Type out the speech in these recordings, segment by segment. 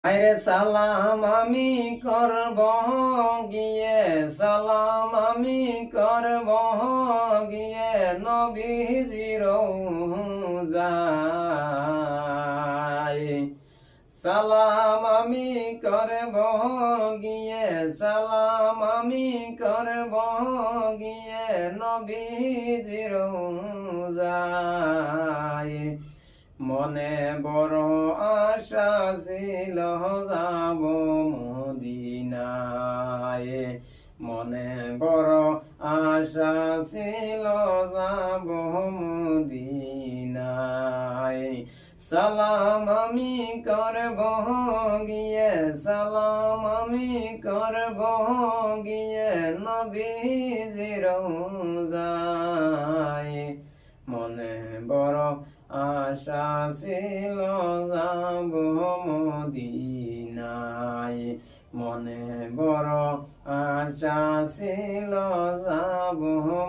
আরে সালাম আমি করব গিয়ে, সালাম আমি করব গিয়ে নবীজির রওজায়। সালাম আমি করব গিয়ে, সালাম আমি করব গিয়ে নবীজির রওজায়। মনে বড় আশা ছিল যাব মদিনায়, মনে বড় আশা ছিল যাব মদিনায়। সালাম আমি করব গিয়ে, সালাম আমি করব গিয়ে নবীজির রওজায়। মনে বড় আশা ছিল যাব মদিনায়, মনে বড় আশা ছিল যাব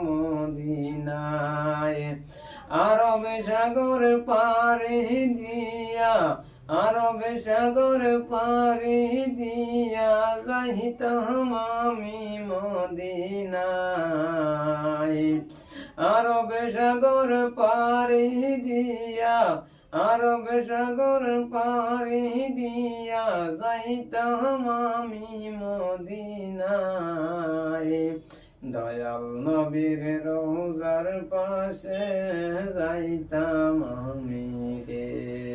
মদিনায়। আরব সাগর পাড়ি দিয়া, আরব সাগর পাড়ি দিয়া যাইতাম আমি মদিনায়। আরব সাগর পাড়ি দিয়া, আরব সাগর পাড়ি দিয়া যাইতাম আমি মদিনায়। দয়াল নবীর রওজার পাশে যাইতাম আমি রে।